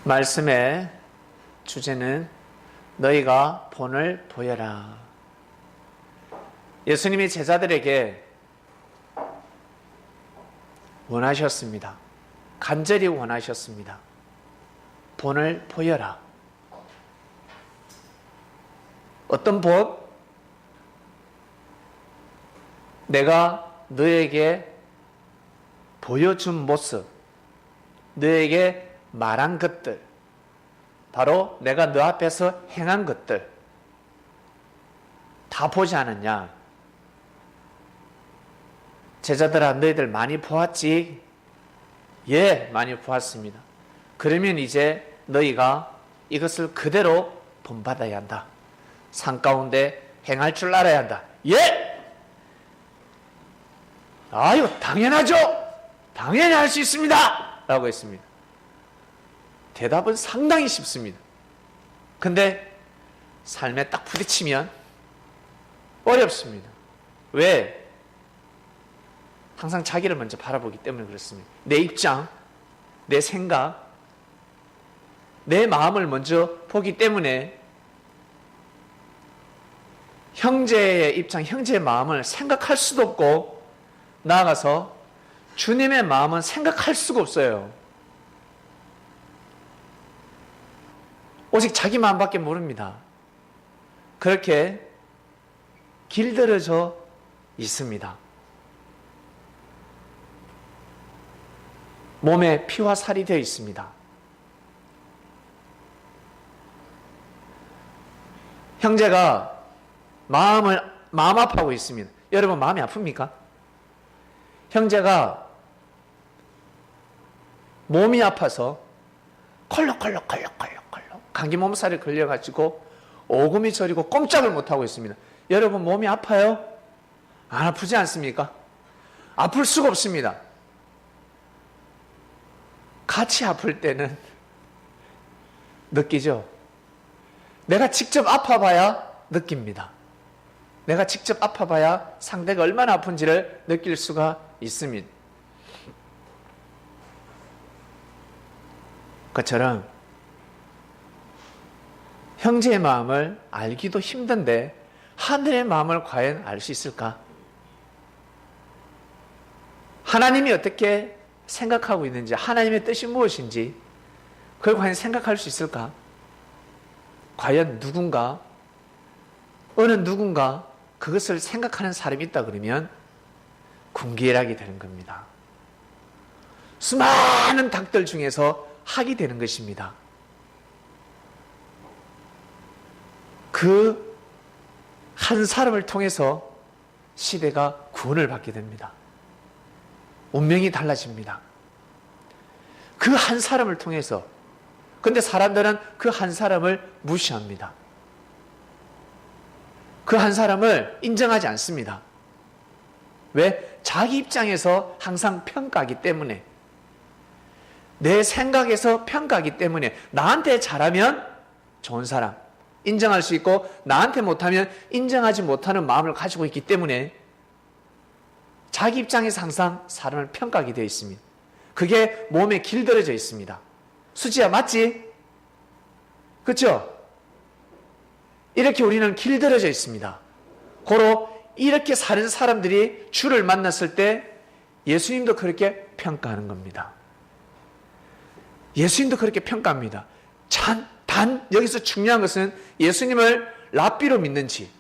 말씀의 주제는 너희가 본을 보여라. 예수님이 제자들에게 원하셨습니다. 간절히 원하셨습니다. 본을 보여라. 어떤 본? 내가 너에게 보여준 모습, 너에게 말한 것들, 바로 내가 너 앞에서 행한 것들 다 보지 않았냐? 제자들아, 너희들 많이 보았지? 예, 많이 보았습니다. 그러면 이제 너희가 이것을 그대로 본받아야 한다. 산 가운데 행할 줄 알아야 한다. 예! 아유, 당연하죠! 당연히 할 수 있습니다! 라고 했습니다. 대답은 상당히 쉽습니다. 근데 삶에 딱 부딪히면 어렵습니다. 왜? 항상 자기를 먼저 바라보기 때문에 그렇습니다. 내 입장, 내 생각, 내 마음을 먼저 보기 때문에 형제의 입장, 형제의 마음을 생각할 수도 없고, 나아가서 주님의 마음은 생각할 수가 없어요. 오직 자기 마음밖에 모릅니다. 그렇게 길들여져 있습니다. 몸에 피와 살이 되어 있습니다. 형제가 마음 아파하고 있습니다. 여러분, 마음이 아픕니까? 형제가 몸이 아파서 콜록콜록 감기 몸살에 걸려가지고 오금이 저리고 꼼짝을 못하고 있습니다. 여러분, 몸이 아파요? 안 아프지 않습니까? 아플 수가 없습니다. 같이 아플 때는 느끼죠. 내가 직접 아파봐야 느낍니다. 내가 직접 아파봐야 상대가 얼마나 아픈지를 느낄 수가 있습니다. 그처럼 형제의 마음을 알기도 힘든데 하늘의 마음을 과연 알 수 있을까? 하나님이 어떻게 생각하고 있는지, 하나님의 뜻이 무엇인지 그걸 과연 생각할 수 있을까? 과연 누군가, 어느 누군가 그것을 생각하는 사람이 있다 그러면 군기일학이 되는 겁니다. 수많은 닭들 중에서 학이 되는 것입니다. 그 한 사람을 통해서 시대가 구원을 받게 됩니다. 운명이 달라집니다. 그 한 사람을 통해서. 근데 사람들은 그 한 사람을 무시합니다. 그 한 사람을 인정하지 않습니다. 왜? 자기 입장에서 항상 평가하기 때문에, 내 생각에서 평가하기 때문에, 나한테 잘하면 좋은 사람 인정할 수 있고, 나한테 못하면 인정하지 못하는 마음을 가지고 있기 때문에 자기 입장에서 항상 사람을 평가하게 되어 있습니다. 그게 몸에 길들여져 있습니다. 수지야, 맞지? 그렇죠? 이렇게 우리는 길들여져 있습니다. 고로 이렇게 사는 사람들이 주를 만났을 때 예수님도 그렇게 평가하는 겁니다. 예수님도 그렇게 평가합니다. 단 여기서 중요한 것은 예수님을 랍비로 믿는지,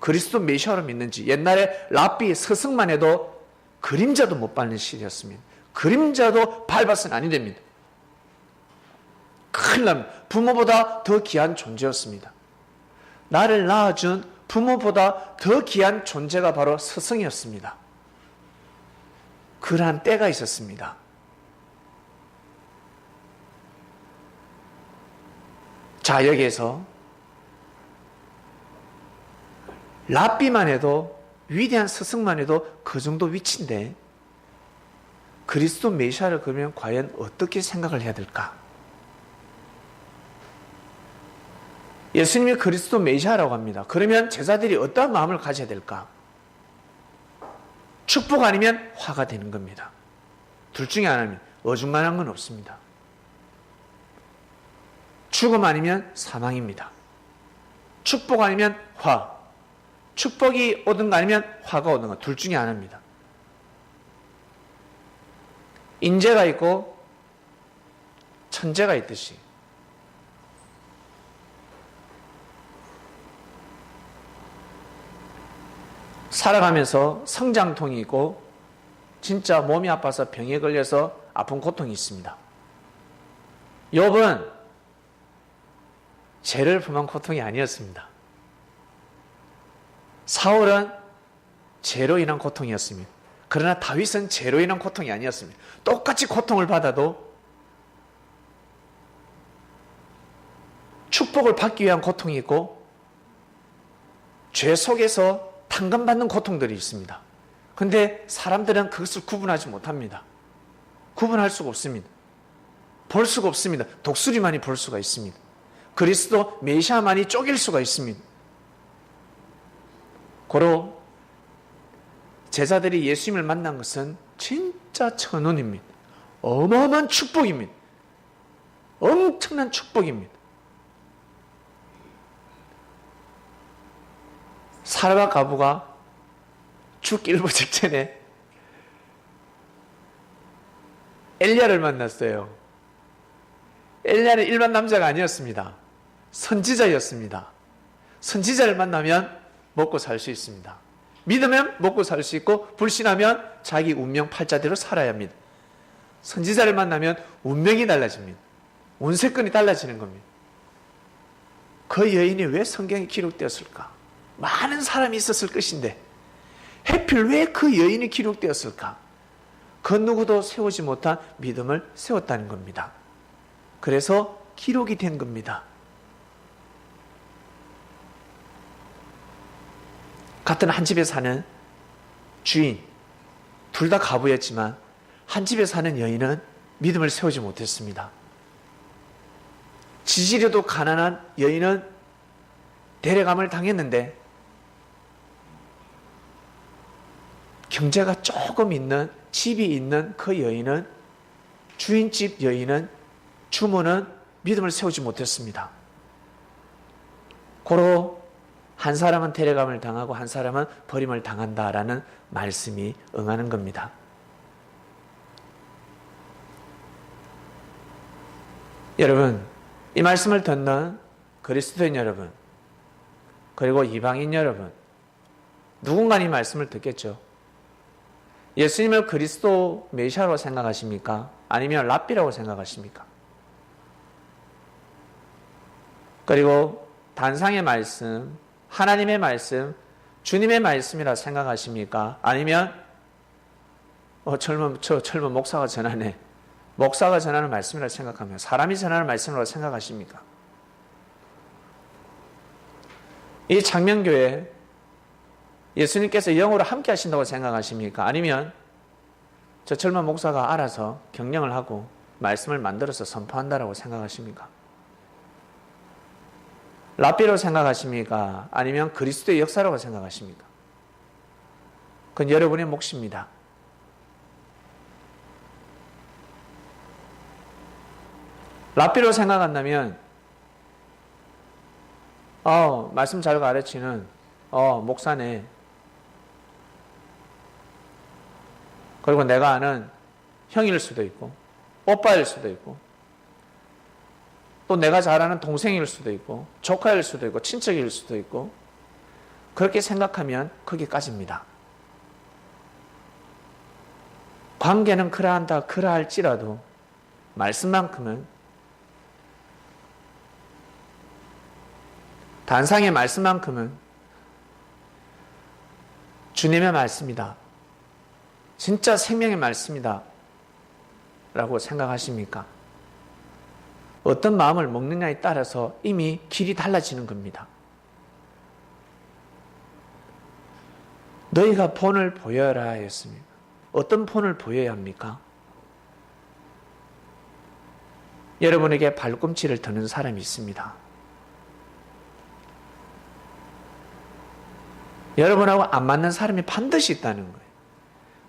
그리스도 메시아로 믿는지. 옛날에 랍비 스승만 해도 그림자도 못 밟는 시대였습니다. 그림자도 밟아서는 아니 됩니다. 큰일 납니다. 부모보다 더 귀한 존재였습니다. 나를 낳아준 부모보다 더 귀한 존재가 바로 스승이었습니다. 그러한 때가 있었습니다. 자, 여기에서 랍비만 해도, 위대한 스승만 해도 그 정도 위치인데 그리스도 메시아를 그러면 과연 어떻게 생각을 해야 될까? 예수님이 그리스도 메시아라고 합니다. 그러면 제자들이 어떠한 마음을 가져야 될까? 축복 아니면 화가 되는 겁니다. 둘 중에 하나입니다. 어중간한 건 없습니다. 죽음 아니면 사망입니다. 축복 아니면 화. 축복이 오든가 아니면 화가 오든가 둘 중에 하나입니다. 인재가 있고 천재가 있듯이 살아가면서 성장통이 있고 진짜 몸이 아파서 병에 걸려서 아픈 고통이 있습니다. 욥은 죄를 범한 고통이 아니었습니다. 사울은 죄로 인한 고통이었습니다. 그러나 다윗은 죄로 인한 고통이 아니었습니다. 똑같이 고통을 받아도 축복을 받기 위한 고통이 있고 죄 속에서 탕감받는 고통들이 있습니다. 그런데 사람들은 그것을 구분하지 못합니다. 구분할 수가 없습니다. 볼 수가 없습니다. 독수리만이 볼 수가 있습니다. 그리스도 메시아만이 쪼갤 수가 있습니다. 고로 제자들이 예수님을 만난 것은 진짜 천운입니다. 어마어마한 축복입니다. 엄청난 축복입니다. 사람과 과부가 죽기 일보 직전에 엘리야를 만났어요. 엘리야는 일반 남자가 아니었습니다. 선지자였습니다. 선지자를 만나면 먹고 살 수 있습니다. 믿으면 먹고 살 수 있고 불신하면 자기 운명 팔자대로 살아야 합니다. 선지자를 만나면 운명이 달라집니다. 운세권이 달라지는 겁니다. 그 여인이 왜 성경에 기록되었을까? 많은 사람이 있었을 것인데 하필 왜 그 여인이 기록되었을까? 그 누구도 세우지 못한 믿음을 세웠다는 겁니다. 그래서 기록이 된 겁니다. 같은 한 집에 사는 주인, 둘 다 과부였지만 한 집에 사는 여인은 믿음을 세우지 못했습니다. 지지리도 가난한 여인은 데려감을 당했는데 경제가 조금 있는 집이 있는 그 여인은 주인집 여인은 주모는 믿음을 세우지 못했습니다. 고로 한 사람은 데려감을 당하고 한 사람은 버림을 당한다라는 말씀이 응하는 겁니다. 여러분, 이 말씀을 듣는 그리스도인 여러분, 그리고 이방인 여러분, 누군가 이 말씀을 듣겠죠. 예수님을 그리스도 메시아로 생각하십니까? 아니면 랍비라고 생각하십니까? 그리고 단상의 말씀, 하나님의 말씀, 주님의 말씀이라 생각하십니까? 아니면 젊은 목사가 전하네. 목사가 전하는 말씀이라 생각하며 사람이 전하는 말씀이라고 생각하십니까? 이 창명교회 예수님께서 영으로 함께 하신다고 생각하십니까? 아니면 저 젊은 목사가 알아서 경영을 하고 말씀을 만들어서 선포한다고 생각하십니까? 랍비로 생각하십니까? 아니면 그리스도의 역사라고 생각하십니까? 그건 여러분의 몫입니다. 랍비로 생각한다면 말씀 잘 가르치는 목사네. 그리고 내가 아는 형일 수도 있고 오빠일 수도 있고 또 내가 잘 아는 동생일 수도 있고 조카일 수도 있고 친척일 수도 있고 그렇게 생각하면 거기까지입니다. 관계는 그러할지라도 말씀만큼은 단상의 말씀만큼은 주님의 말씀이다. 진짜 생명의 말씀이다. 라고 생각하십니까? 어떤 마음을 먹느냐에 따라서 이미 길이 달라지는 겁니다. 너희가 본을 보여라 했습니다. 어떤 본을 보여야 합니까? 여러분에게 발꿈치를 드는 사람이 있습니다. 여러분하고 안 맞는 사람이 반드시 있다는 거예요.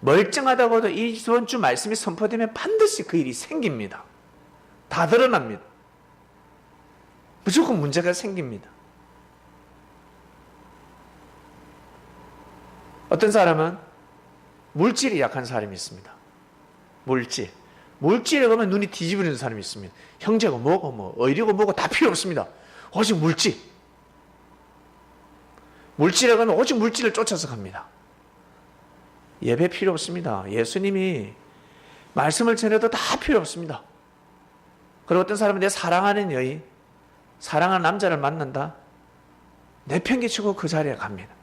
멀쩡하다고도 이번 주 말씀이 선포되면 반드시 그 일이 생깁니다. 다 드러납니다. 무조건 문제가 생깁니다. 어떤 사람은 물질이 약한 사람이 있습니다. 물질에 가면 눈이 뒤집어지는 사람이 있습니다. 형제고 뭐고 뭐 의리고 뭐고 다 필요 없습니다. 오직 물질에 가면 오직 물질을 쫓아서 갑니다. 예배 필요 없습니다. 예수님이 말씀을 전해도 다 필요 없습니다. 그리고 어떤 사람은 내 사랑하는 여인, 사랑하는 남자를 만난다, 내팽개치고 그 자리에 갑니다.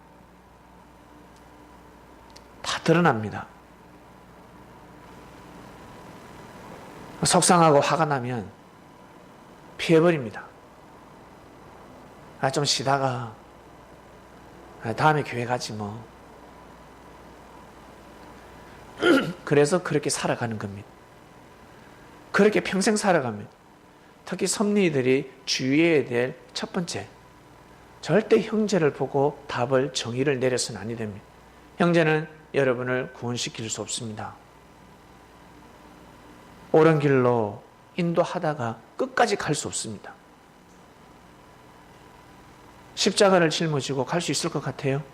다 드러납니다. 속상하고 화가 나면 피해버립니다. 좀 쉬다가 다음에 교회 가지 뭐. 그래서 그렇게 살아가는 겁니다. 그렇게 평생 살아갑니다. 특히 섭리들이 주의해야 될 첫 번째, 절대 형제를 보고 답을, 정의를 내려서는 아니 됩니다. 형제는 여러분을 구원시킬 수 없습니다. 옳은 길로 인도하다가 끝까지 갈 수 없습니다. 십자가를 짊어지고 갈 수 있을 것 같아요?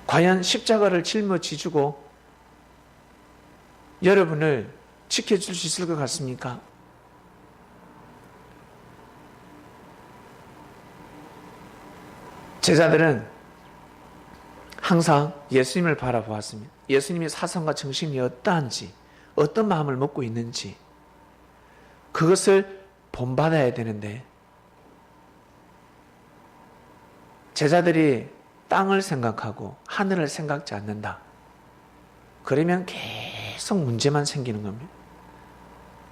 과연 십자가를 짊어지고 여러분을 지켜줄 수 있을 것 같습니까? 제자들은 항상 예수님을 바라보았습니다. 예수님의 사상과 정신이 어떠한지, 어떤 마음을 먹고 있는지 그것을 본받아야 되는데, 제자들이 땅을 생각하고 하늘을 생각지 않는다. 그러면 계속 문제만 생기는 겁니다.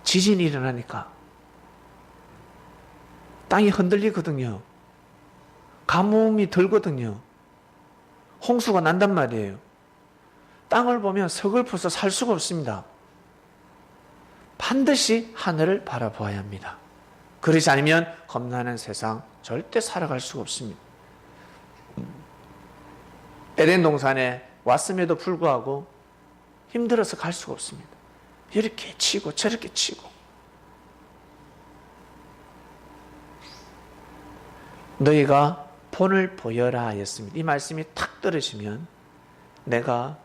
지진이 일어나니까 땅이 흔들리거든요. 가뭄이 들거든요. 홍수가 난단 말이에요. 땅을 보면 서글퍼서 살 수가 없습니다. 반드시 하늘을 바라보아야 합니다. 그러지 않으면 겁나는 세상 절대 살아갈 수가 없습니다. 에덴 동산에 왔음에도 불구하고 힘들어서 갈 수가 없습니다. 이렇게 치고 저렇게 치고. 너희가 본을 보여라 하였습니다. 이 말씀이 탁 떨어지면 내가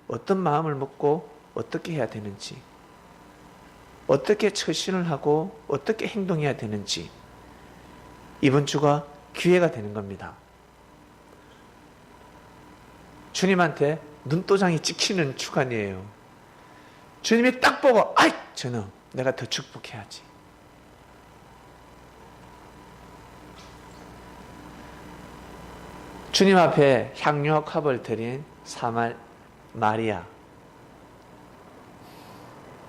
어떤 마음을 먹고 어떻게 해야 되는지, 어떻게 처신을 하고 어떻게 행동해야 되는지, 이번 주가 기회가 되는 겁니다. 주님한테 눈도장이 찍히는 주간이에요. 주님이 딱 보고 아이 저놈 내가 더 축복해야지. 주님 앞에 향유합을 드린 마리아.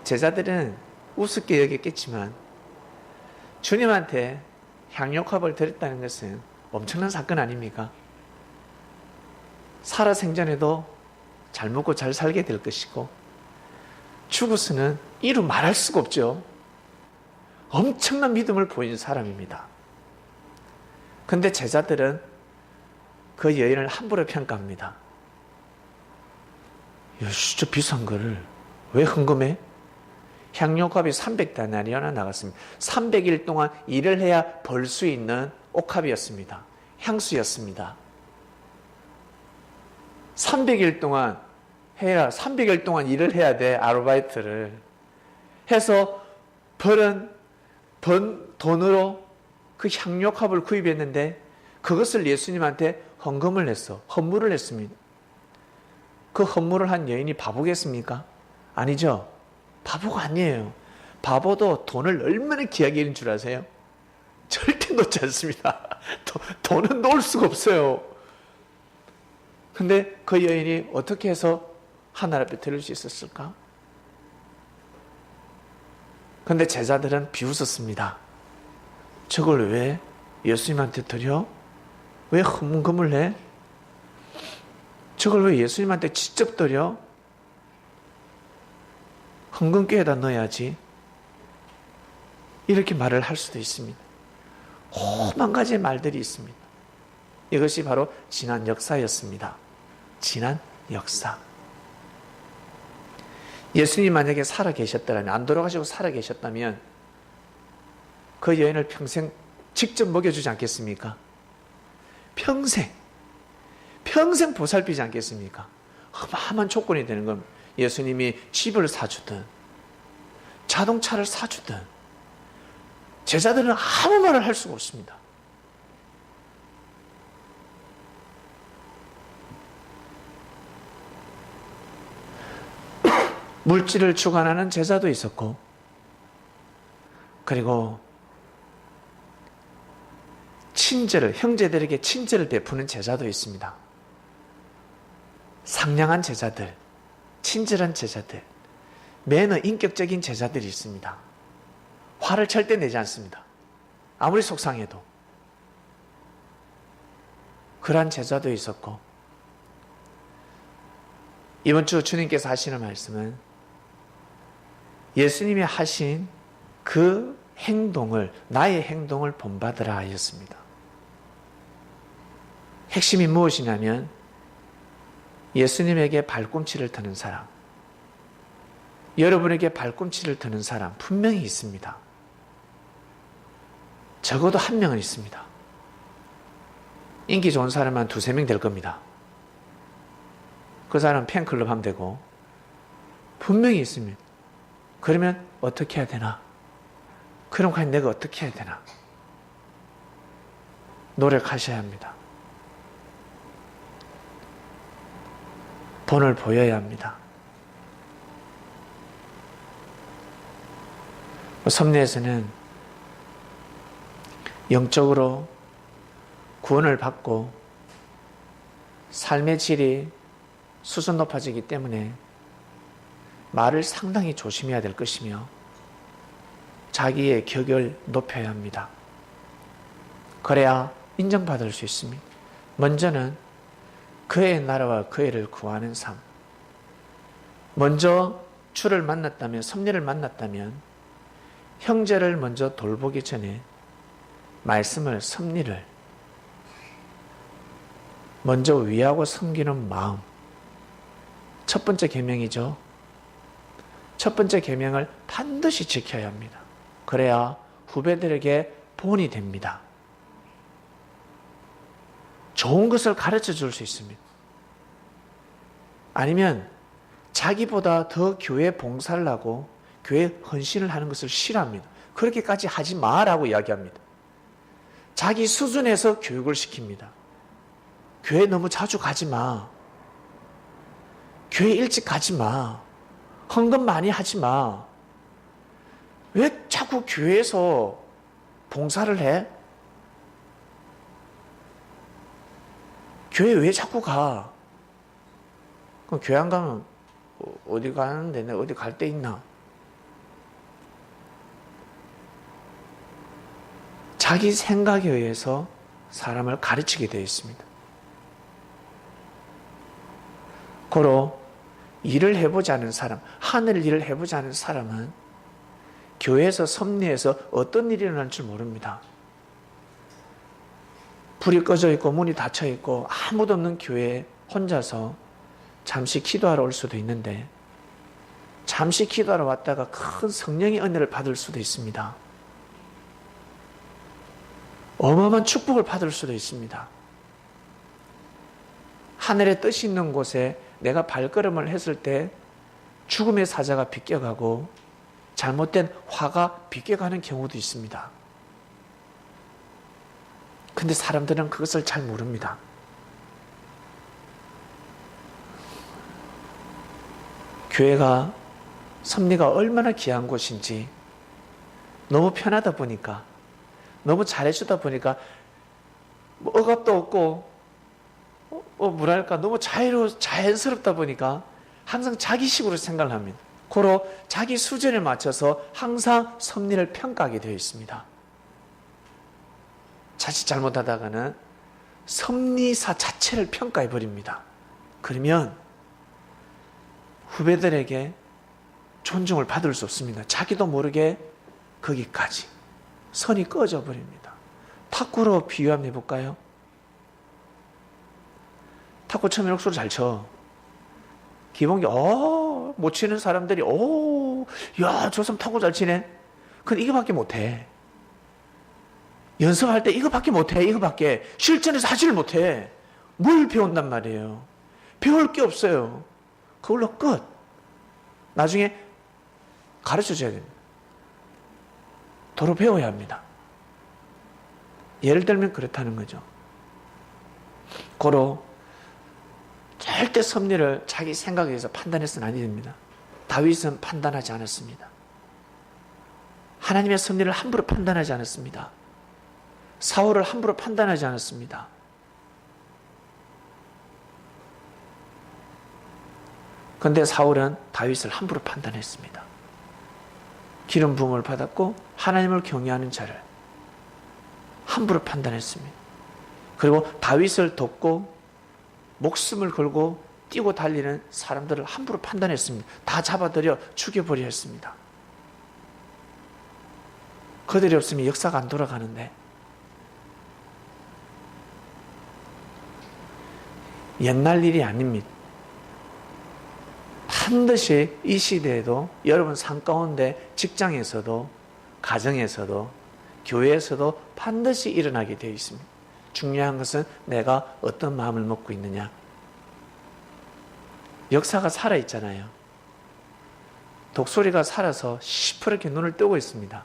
제자들은 우습게 여겼겠지만 주님한테 향유합을 드렸다는 것은 엄청난 사건 아닙니까? 살아생전에도 잘 먹고 잘 살게 될 것이고, 죽어서는 이루 말할 수가 없죠. 엄청난 믿음을 보인 사람입니다. 그런데 제자들은 그 여인을 함부로 평가합니다. 야, 진짜 비싼 거를 왜 헌금해? 향료값이 300데나리온이나 나갔습니다. 300일 동안 일을 해야 벌 수 있는 옥합이었습니다. 향수였습니다. 300일 동안 해야, 300일 동안 일을 해야 돼, 아르바이트를. 해서 번 돈으로 그 향료값을 구입했는데 그것을 예수님한테 헌금을 했어. 헌물을 했습니다. 그 헌물을 한 여인이 바보겠습니까? 아니죠. 바보가 아니에요. 바보도 돈을 얼마나 귀하게 여긴 줄 아세요? 절대 놓지 않습니다. 돈은 놓을 수가 없어요. 근데 그 여인이 어떻게 해서 하늘 앞에 드릴 수 있었을까? 근데 제자들은 비웃었습니다. 저걸 왜 예수님한테 드려? 왜 헌금을 해? 저걸 왜 예수님한테 직접 드려? 헌금교에다 넣어야지. 이렇게 말을 할 수도 있습니다. 오만 가지의 말들이 있습니다. 이것이 바로 지난 역사였습니다. 지난 역사. 예수님 만약에 살아계셨다면, 안 돌아가시고 살아계셨다면 그 여인을 평생 직접 먹여주지 않겠습니까? 평생 보살피지 않겠습니까? 어마어마한 조건이 되는 건 예수님이 집을 사주든 자동차를 사주든 제자들은 아무 말을 할 수가 없습니다. 물질을 주관하는 제자도 있었고, 그리고 형제들에게 친절을 베푸는 제자도 있습니다. 상냥한 제자들, 친절한 제자들, 매너 인격적인 제자들이 있습니다. 화를 절대 내지 않습니다. 아무리 속상해도. 그러한 제자도 있었고, 이번 주 주님께서 하시는 말씀은 예수님이 하신 그 행동을, 나의 행동을 본받으라 하였습니다. 핵심이 무엇이냐면 예수님에게 발꿈치를 드는 사람, 여러분에게 발꿈치를 드는 사람 분명히 있습니다. 적어도 한 명은 있습니다. 인기 좋은 사람은 한 두세 명 될 겁니다. 그 사람 팬클럽 하면 되고 분명히 있습니다. 그러면 어떻게 해야 되나? 그럼 과연 내가 어떻게 해야 되나? 노력하셔야 합니다. 본을 보여야 합니다. 섭리에서는 영적으로 구원을 받고 삶의 질이 수준 높아지기 때문에 말을 상당히 조심해야 될 것이며 자기의 격을 높여야 합니다. 그래야 인정받을 수 있습니다. 먼저는 그의 나라와 그 애를 구하는 삶. 먼저 주를 만났다면, 섭리를 만났다면 형제를 먼저 돌보기 전에 말씀을, 섭리를 먼저 위하고 섬기는 마음. 첫 번째 계명이죠. 첫 번째 계명을 반드시 지켜야 합니다. 그래야 후배들에게 본이 됩니다. 좋은 것을 가르쳐 줄 수 있습니다. 아니면 자기보다 더 교회 봉사를 하고 교회 헌신을 하는 것을 싫어합니다. 그렇게까지 하지 마라고 이야기합니다. 자기 수준에서 교육을 시킵니다. 교회 너무 자주 가지 마. 교회 일찍 가지 마. 헌금 많이 하지 마. 왜 자꾸 교회에서 봉사를 해? 교회 왜 자꾸 가? 그럼 교회 안 가면 어디 가는데 내가 어디 갈 데 있나? 자기 생각에 의해서 사람을 가르치게 되어 있습니다. 고로 일을 해보지 않은 사람, 하늘 일을 해보지 않은 사람은 교회에서 섭리해서 어떤 일이 일어날 줄 모릅니다. 불이 꺼져 있고 문이 닫혀 있고 아무도 없는 교회에 혼자서 잠시 기도하러 올 수도 있는데 잠시 기도하러 왔다가 큰 성령의 은혜를 받을 수도 있습니다. 어마어마한 축복을 받을 수도 있습니다. 하늘의 뜻이 있는 곳에 내가 발걸음을 했을 때 죽음의 사자가 비껴가고 잘못된 화가 비껴가는 경우도 있습니다. 근데 사람들은 그것을 잘 모릅니다. 교회가, 섭리가 얼마나 귀한 곳인지 너무 편하다 보니까, 너무 잘해주다 보니까 뭐 억압도 없고 뭐랄까 너무 자연스럽다 보니까 항상 자기식으로 생각을 합니다. 고로 자기 수준에 맞춰서 항상 섭리를 평가하게 되어 있습니다. 자칫 잘못하다가는 섭리사 자체를 평가해 버립니다. 그러면 후배들에게 존중을 받을 수 없습니다. 자기도 모르게 거기까지 선이 꺼져 버립니다. 탁구로 비유 한번 해볼까요? 탁구 처음에 옥수로 잘 쳐. 기본기, 못 치는 사람들이, 야, 저 사람 탁구 잘 치네. 근데 이거밖에 못해. 연습할 때 이거밖에 못해. 이거밖에. 실전에서 하지를 못해. 뭘 배운단 말이에요. 배울 게 없어요. 그걸로 끝. 나중에 가르쳐줘야 됩니다. 도로 배워야 합니다. 예를 들면 그렇다는 거죠. 고로 절대 섭리를 자기 생각에 의해서 판단해서는 아니 됩니다. 다윗은 판단하지 않았습니다. 하나님의 섭리를 함부로 판단하지 않았습니다. 사울을 함부로 판단하지 않았습니다. 그런데 사울은 다윗을 함부로 판단했습니다. 기름 부음을 받았고 하나님을 경외하는 자를 함부로 판단했습니다. 그리고 다윗을 돕고 목숨을 걸고 뛰고 달리는 사람들을 함부로 판단했습니다. 다 잡아들여 죽여버려 했습니다. 그들이 없으면 역사가 안 돌아가는데, 옛날 일이 아닙니다. 반드시 이 시대에도 여러분 삶 가운데 직장에서도 가정에서도 교회에서도 반드시 일어나게 되어 있습니다. 중요한 것은 내가 어떤 마음을 먹고 있느냐. 역사가 살아있잖아요. 독수리가 살아서 시퍼렇게 눈을 뜨고 있습니다.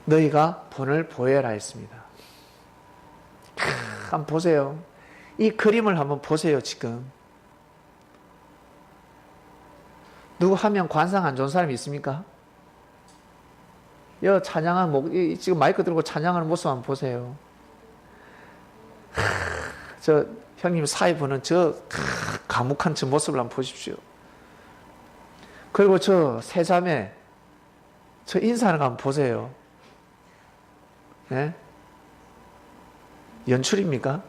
너희가 본을 보여라 했습니다. 한번 보세요. 이 그림을 한번 보세요. 지금 누구 하면 관상 안 좋은 사람이 있습니까? 여 찬양하는 지금 마이크 들고 찬양하는 모습 한번 보세요. 저 형님 사회 보는 저 감옥한 저 모습을 한번 보십시오. 그리고 저 세자매 저 인사하는 거 한번 보세요. 네? 연출입니까?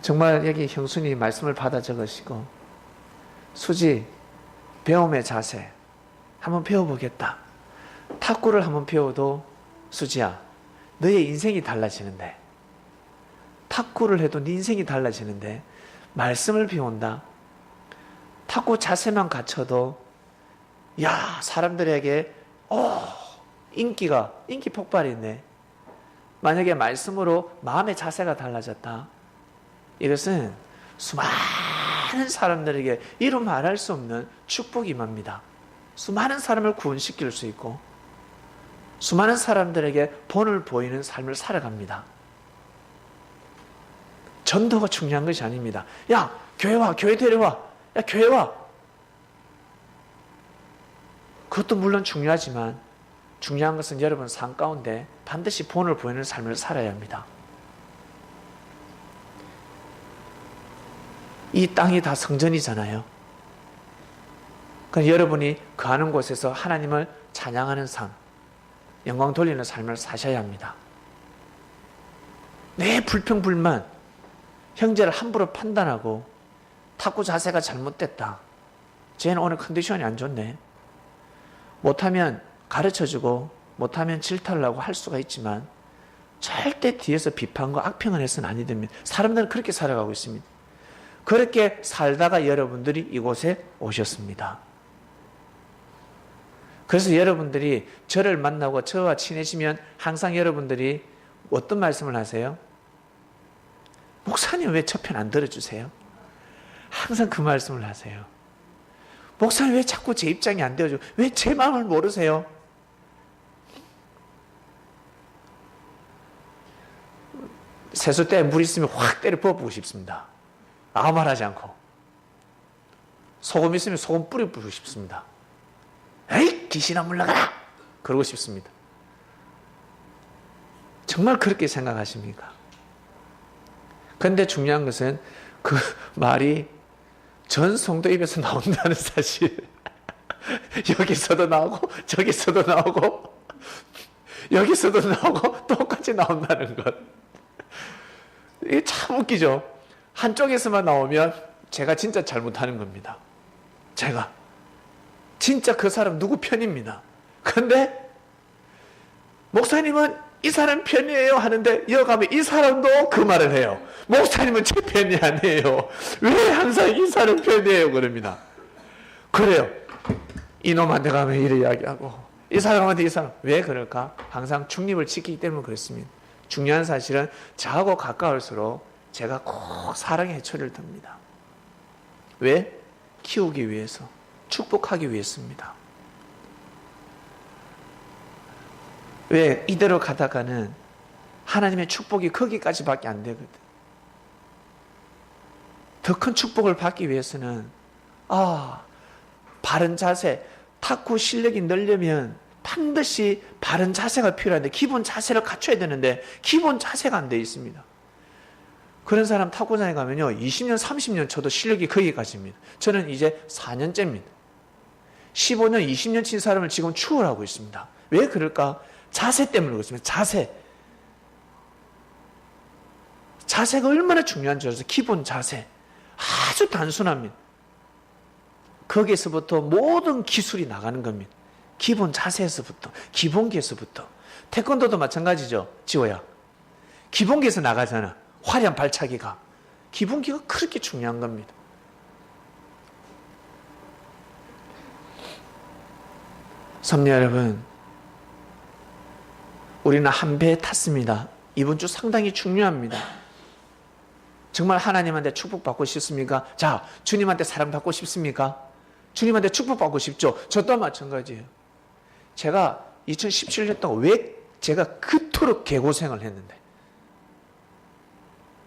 정말 여기 형수님 말씀을 받아 적으시고, 수지 배움의 자세 한번 배워보겠다. 탁구를 한번 배워도 수지야 너의 인생이 달라지는데, 탁구를 해도 네 인생이 달라지는데 말씀을 배운다. 탁구 자세만 갖춰도 야 사람들에게 인기 폭발이네. 만약에 말씀으로 마음의 자세가 달라졌다. 이것은 수많은 사람들에게 이루 말할 수 없는 축복이 임합니다. 수많은 사람을 구원시킬 수 있고 수많은 사람들에게 본을 보이는 삶을 살아갑니다. 전도가 중요한 것이 아닙니다. 야 교회 와, 교회 데려와, 야 교회 와. 그것도 물론 중요하지만 중요한 것은 여러분 삶 가운데 반드시 본을 보이는 삶을 살아야 합니다. 이 땅이 다 성전이잖아요. 그러니까 여러분이 거하는 곳에서 하나님을 찬양하는 삶, 영광 돌리는 삶을 사셔야 합니다. 내 불평불만, 형제를 함부로 판단하고 탁구 자세가 잘못됐다. 쟤는 오늘 컨디션이 안 좋네. 못하면 가르쳐주고 못하면 질타를 하고 할 수가 있지만 절대 뒤에서 비판과 악평을 해서는 아니 됩니다. 사람들은 그렇게 살아가고 있습니다. 그렇게 살다가 여러분들이 이곳에 오셨습니다. 그래서 여러분들이 저를 만나고 저와 친해지면 항상 여러분들이 어떤 말씀을 하세요? 목사님 왜 저 편 안 들어주세요? 항상 그 말씀을 하세요. 목사님 왜 자꾸 제 입장이 안 되어줘? 왜 제 마음을 모르세요? 세숫대에 물 있으면 확 때려 부어보고 싶습니다. 아무 말 하지 않고. 소금 있으면 소금 뿌려보고 싶습니다. 에이 귀신아 물러가라! 그러고 싶습니다. 정말 그렇게 생각하십니까? 그런데 중요한 것은 그 말이 전 성도 입에서 나온다는 사실. 여기서도 나오고 저기서도 나오고 여기서도 나오고 똑같이 나온다는 것. 이게 참 웃기죠. 한쪽에서만 나오면 제가 진짜 잘못하는 겁니다. 제가 진짜 그 사람 누구 편입니다. 그런데 목사님은 이 사람 편이에요 하는데 이어가면 이 사람도 그 말을 해요. 목사님은 제 편이 아니에요. 왜 항상 이 사람 편이에요 그럽니다. 그래요. 이놈한테 가면 이래 이야기하고 이 사람한테 이 사람. 왜 그럴까? 항상 중립을 지키기 때문에 그렇습니다. 중요한 사실은 저하고 가까울수록 제가 꼭 사랑의 해초리를 듭니다. 왜? 키우기 위해서, 축복하기 위해서입니다. 왜? 이대로 가다가는 하나님의 축복이 거기까지밖에 안 되거든. 더 큰 축복을 받기 위해서는 바른 자세, 탁구 실력이 늘려면 반드시 바른 자세가 필요한데 기본 자세를 갖춰야 되는데 기본 자세가 안 돼 있습니다. 그런 사람 탁구장에 가면요 20년 30년 쳐도 실력이 거기까지입니다. 저는 이제 4년째입니다. 15년 20년 친 사람을 지금 추월하고 있습니다. 왜 그럴까? 자세 때문에 그렇습니다. 자세가 얼마나 중요한 줄 알아서 기본 자세 아주 단순합니다. 거기에서부터 모든 기술이 나가는 겁니다. 기본 자세에서부터, 기본기에서부터. 태권도도 마찬가지죠, 지호야. 기본기에서 나가잖아. 화려한 발차기가. 기본기가 그렇게 중요한 겁니다. 섭리 여러분, 우리는 한 배에 탔습니다. 이번 주 상당히 중요합니다. 정말 하나님한테 축복받고 싶습니까? 자, 주님한테 사랑받고 싶습니까? 주님한테 축복받고 싶죠? 저 또한 마찬가지예요. 제가 2017년 동안 왜 제가 그토록 개고생을 했는데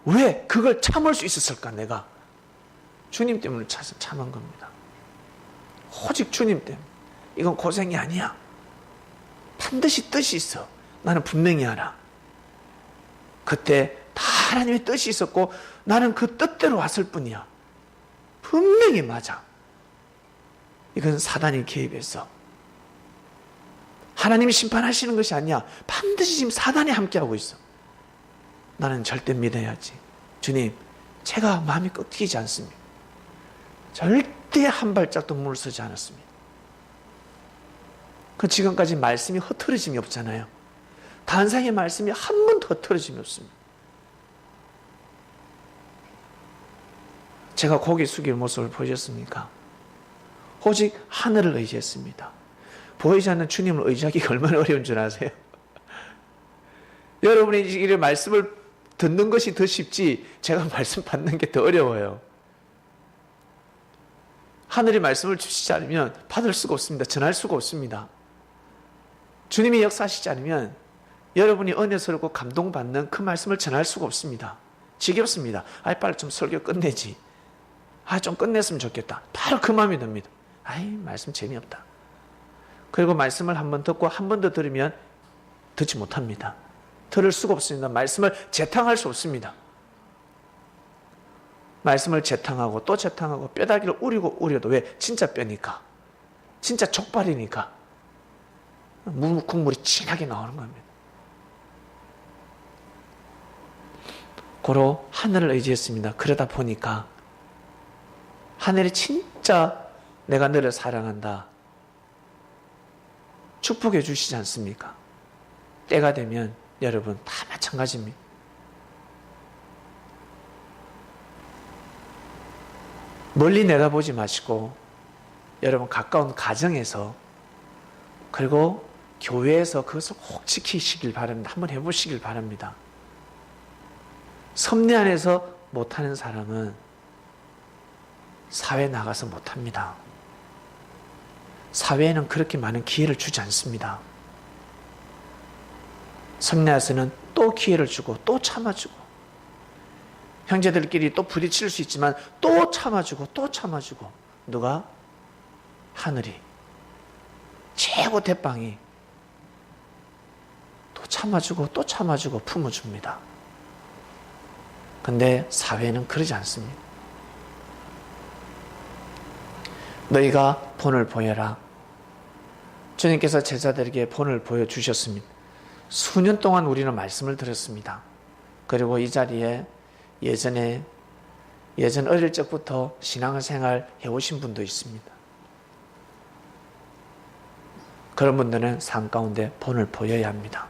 왜 그걸 참을 수 있었을까? 내가 주님 때문에 참은 겁니다. 오직 주님 때문에. 이건 고생이 아니야. 반드시 뜻이 있어. 나는 분명히 알아. 그때 다 하나님의 뜻이 있었고 나는 그 뜻대로 왔을 뿐이야. 분명히 맞아. 이건 사단이 개입해서 하나님이 심판하시는 것이 아니야. 반드시 지금 사단이 함께하고 있어. 나는 절대 믿어야지. 주님, 제가 마음이 꺾이지 않습니다. 절대 한 발짝도 물서지 않았습니다. 그 지금까지 말씀이 흐트러짐이 없잖아요. 단상의 말씀이 한 번도 흐트러짐이 없습니다. 제가 고개 숙일 모습을 보셨습니까? 오직 하늘을 의지했습니다. 보이지 않는 주님을 의지하기가 얼마나 어려운 줄 아세요? 여러분이 이 말씀을 듣는 것이 더 쉽지 제가 말씀 받는 게 더 어려워요. 하늘이 말씀을 주시지 않으면 받을 수가 없습니다. 전할 수가 없습니다. 주님이 역사하시지 않으면 여러분이 은혜스럽고 감동받는 그 말씀을 전할 수가 없습니다. 지겹습니다. 빨리 좀 설교 끝내지. 좀 끝냈으면 좋겠다. 바로 그 마음이 듭니다. 말씀 재미없다. 그리고 말씀을 한 번 듣고 한 번 더 들으면 듣지 못합니다. 들을 수가 없습니다. 말씀을 재탕할 수 없습니다. 말씀을 재탕하고 또 재탕하고 뼈다귀를 우리고 우려도 왜? 진짜 뼈니까. 진짜 족발이니까. 국물이 진하게 나오는 겁니다. 고로 하늘을 의지했습니다. 그러다 보니까 하늘이 진짜 내가 너를 사랑한다. 축복해 주시지 않습니까? 때가 되면 여러분 다 마찬가지입니다. 멀리 내다보지 마시고 여러분 가까운 가정에서 그리고 교회에서 그것을 꼭 지키시길 바랍니다. 한번 해보시길 바랍니다. 섭리 안에서 못하는 사람은 사회 나가서 못합니다. 사회에는 그렇게 많은 기회를 주지 않습니다. 섭리 안에서는 또 기회를 주고 또 참아주고 형제들끼리 또 부딪힐 수 있지만 또 참아주고 또 참아주고 누가? 하늘이 최고 대빵이 또 참아주고 또 참아주고 품어줍니다. 근데 사회는 그러지 않습니다. 너희가 본을 보여라. 주님께서 제자들에게 본을 보여주셨습니다. 수년 동안 우리는 말씀을 들었습니다. 그리고 이 자리에 예전 어릴 적부터 신앙생활 해오신 분도 있습니다. 그런 분들은 삶 가운데 본을 보여야 합니다.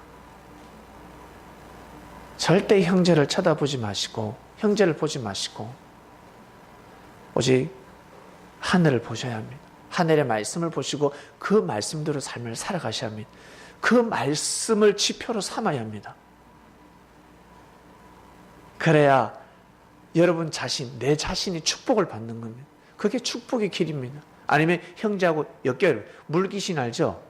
절대 형제를 쳐다보지 마시고 형제를 보지 마시고 오직 하늘을 보셔야 합니다. 하늘의 말씀을 보시고 그 말씀대로 삶을 살아가셔야 합니다. 그 말씀을 지표로 삼아야 합니다. 그래야 여러분 자신, 내 자신이 축복을 받는 겁니다. 그게 축복의 길입니다. 아니면 형제하고 엮여요. 물귀신 알죠?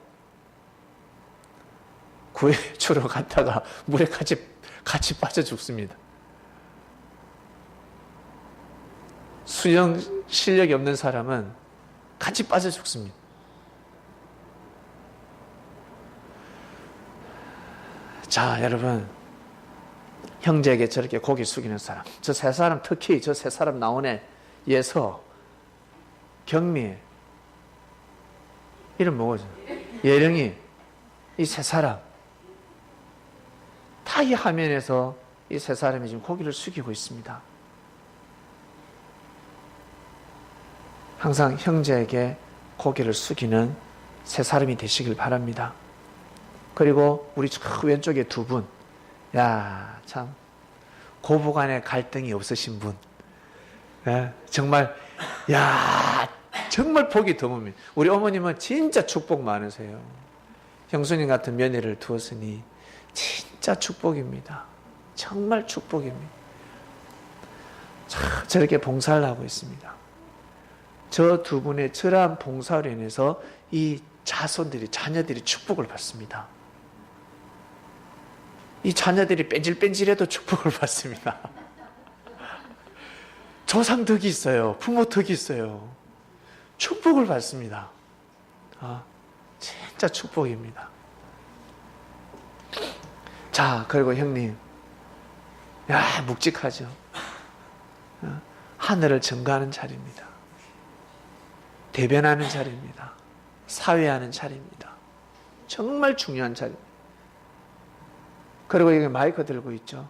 구해주러 갔다가 물에 같이 빠져 죽습니다. 수영 실력이 없는 사람은 같이 빠져 죽습니다. 자, 여러분, 형제에게 저렇게 고개 숙이는 사람, 저 세 사람, 특히 저 세 사람 나오네. 예서, 경미, 이름 뭐죠? 예령이, 이 세 사람, 다 이 화면에서 이 세 사람이 지금 고개를 숙이고 있습니다. 항상 형제에게 고개를 숙이는 세 사람이 되시길 바랍니다. 그리고 우리 저 왼쪽에 두 분, 야, 참 고부간에 갈등이 없으신 분, 정말, 야, 정말 복이 드뭅니다. 우리 어머님은 진짜 축복 많으세요. 형수님 같은 며느리를 두었으니 진짜 축복입니다. 정말 축복입니다. 참 저렇게 봉사를 하고 있습니다. 저 두 분의 저러한 봉사로 인해서 이 자녀들이 축복을 받습니다. 이 자녀들이 뺀질뺀질해도 축복을 받습니다. 조상 덕이 있어요. 부모 덕이 있어요. 축복을 받습니다. 진짜 축복입니다. 자, 그리고 형님, 야, 묵직하죠. 하늘을 증거하는 자리입니다. 대변하는 자리입니다. 사회하는 자리입니다. 정말 중요한 자리입니다. 그리고 여기 마이크 들고 있죠.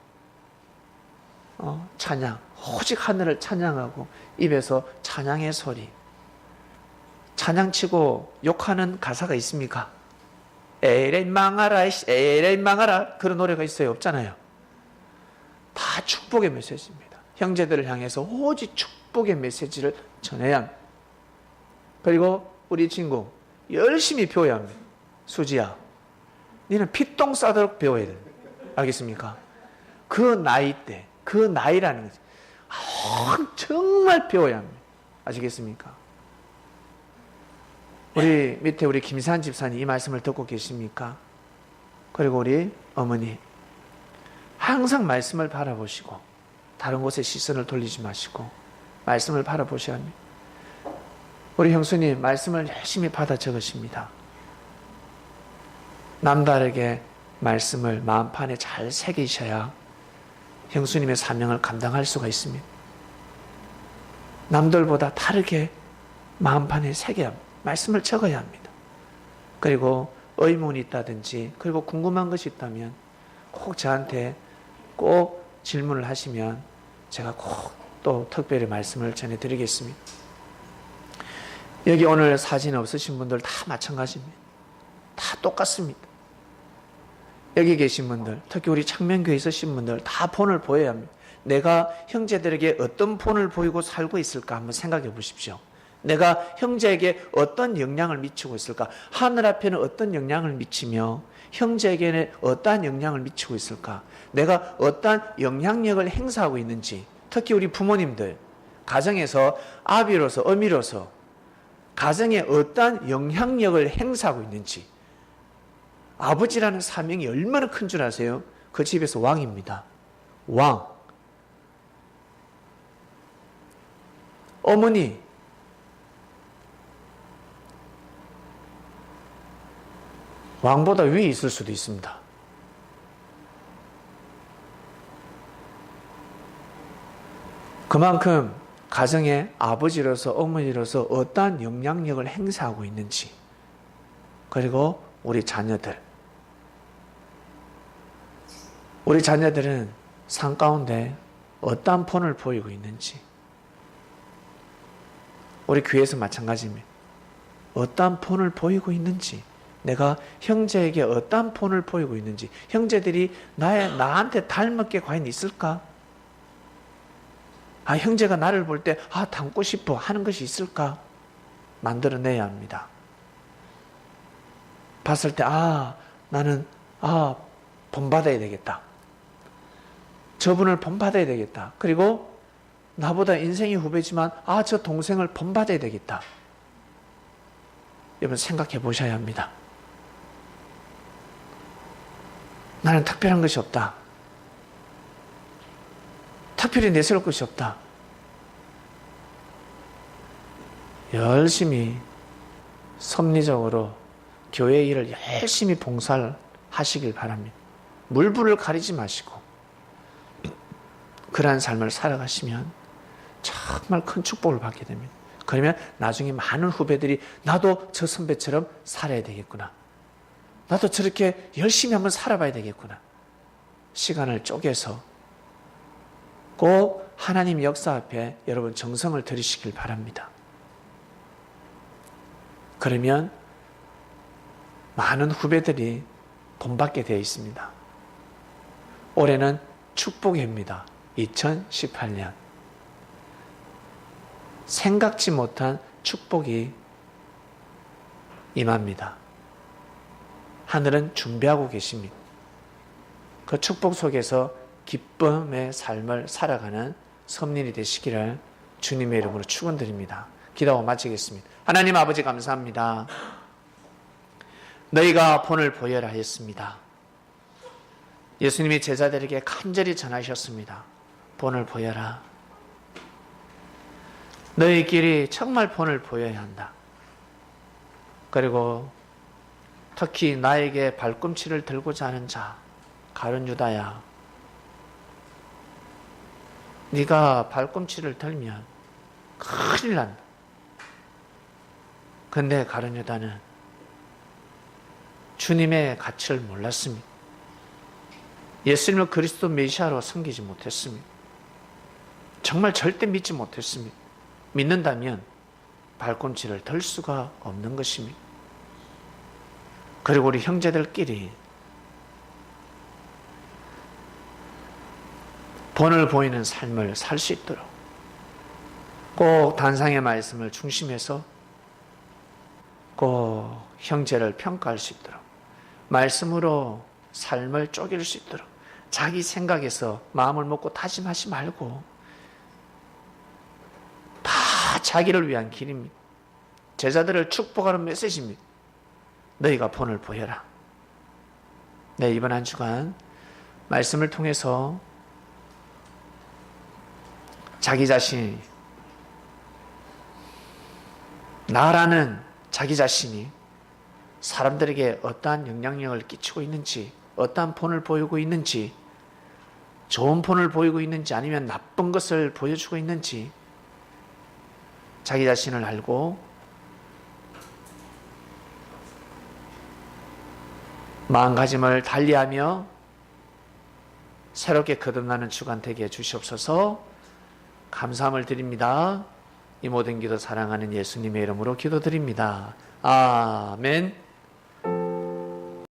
찬양, 오직 하늘을 찬양하고 입에서 찬양의 소리. 찬양치고 욕하는 가사가 있습니까? 에레이 망하라, 에레이 망하라, 그런 노래가 있어요? 없잖아요. 다 축복의 메시지입니다. 형제들을 향해서 오직 축복의 메시지를 전해야 합니다. 그리고 우리 친구 열심히 배워야 합니다. 수지야, 너는 피똥 싸도록 배워야 돼. 알겠습니까? 그 나이 때, 그 나이라는 거지. 정말 배워야 합니다. 아시겠습니까? 우리 밑에 우리 김산 집사님 이 말씀을 듣고 계십니까? 그리고 우리 어머니 항상 말씀을 바라보시고 다른 곳에 시선을 돌리지 마시고 말씀을 바라보셔야 합니다. 우리 형수님 말씀을 열심히 받아 적으십니다. 남다르게 말씀을 마음판에 잘 새기셔야 형수님의 사명을 감당할 수가 있습니다. 남들보다 다르게 마음판에 새겨야 합니다. 말씀을 적어야 합니다. 그리고 의문이 있다든지 그리고 궁금한 것이 있다면 꼭 저한테 꼭 질문을 하시면 제가 꼭 또 특별히 말씀을 전해드리겠습니다. 여기 오늘 사진 없으신 분들 다 마찬가지입니다. 다 똑같습니다. 여기 계신 분들, 특히 우리 창명교에 있으신 분들 다 본을 보여야 합니다. 내가 형제들에게 어떤 본을 보이고 살고 있을까 한번 생각해 보십시오. 내가 형제에게 어떤 영향을 미치고 있을까? 하늘 앞에는 어떤 영향을 미치며 형제에게는 어떠한 영향을 미치고 있을까? 내가 어떠한 영향력을 행사하고 있는지, 특히 우리 부모님들 가정에서 아비로서 어미로서 가정에 어떠한 영향력을 행사하고 있는지. 아버지라는 사명이 얼마나 큰 줄 아세요? 그 집에서 왕입니다. 왕. 어머니, 왕보다 위에 있을 수도 있습니다. 그만큼 가정의 아버지로서 어머니로서 어떠한 영향력을 행사하고 있는지, 그리고 우리 자녀들, 우리 자녀들은 삶 가운데 어떠한 본을 보이고 있는지, 우리 교회에서 마찬가지입니다. 어떠한 본을 보이고 있는지, 내가 형제에게 어떠한 본을 보이고 있는지, 형제들이 나한테 닮을 게 과연 있을까? 형제가 나를 볼 때 닮고 싶어 하는 것이 있을까? 만들어내야 합니다. 봤을 때 나는 본받아야 되겠다. 저분을 본받아야 되겠다. 그리고 나보다 인생이 후배지만 저 동생을 본받아야 되겠다. 여러분 생각해 보셔야 합니다. 나는 특별한 것이 없다. 특별히 내세울 것이 없다. 열심히 섭리적으로 교회 일을 열심히 봉사를 하시길 바랍니다. 물불을 가리지 마시고 그러한 삶을 살아가시면 정말 큰 축복을 받게 됩니다. 그러면 나중에 많은 후배들이 나도 저 선배처럼 살아야 되겠구나. 나도 저렇게 열심히 한번 살아봐야 되겠구나. 시간을 쪼개서 꼭 하나님 역사 앞에 여러분 정성을 들이시길 바랍니다. 그러면 많은 후배들이 본받게 되어 있습니다. 올해는 축복입니다. 2018년. 생각지 못한 축복이 임합니다. 하늘은 준비하고 계십니다. 그 축복 속에서 기쁨의 삶을 살아가는 섭린이 되시기를 주님의 이름으로 축원드립니다. 기도하고 마치겠습니다. 하나님 아버지 감사합니다. 너희가 본을 보여라 하였습니다. 예수님이 제자들에게 간절히 전하셨습니다. 본을 보여라. 너희끼리 정말 본을 보여야 한다. 그리고 특히 나에게 발꿈치를 들고자 하는 자, 가룟 유다야, 네가 발꿈치를 들면 큰일 난다. 근데 가룟 유다는 주님의 가치를 몰랐습니다. 예수님을 그리스도 메시아로 섬기지 못했습니다. 정말 절대 믿지 못했습니다. 믿는다면 발꿈치를 들 수가 없는 것입니다. 그리고 우리 형제들끼리 본을 보이는 삶을 살 수 있도록 꼭 단상의 말씀을 중심해서 꼭 형제를 평가할 수 있도록 말씀으로 삶을 쪼갤 수 있도록 자기 생각에서 마음을 먹고 다짐하지 말고 다 자기를 위한 길입니다. 제자들을 축복하는 메시지입니다. 너희가 본을 보여라. 네, 이번 한 주간 말씀을 통해서 자기 자신, 나라는 자기 자신이 사람들에게 어떠한 영향력을 끼치고 있는지, 어떠한 본을 보이고 있는지, 좋은 본을 보이고 있는지 아니면 나쁜 것을 보여주고 있는지 자기 자신을 알고 마음가짐을 달리하며 새롭게 거듭나는 주간 되게 해주시옵소서. 감사함을 드립니다. 이 모든 기도 사랑하는 예수님의 이름으로 기도드립니다. 아멘.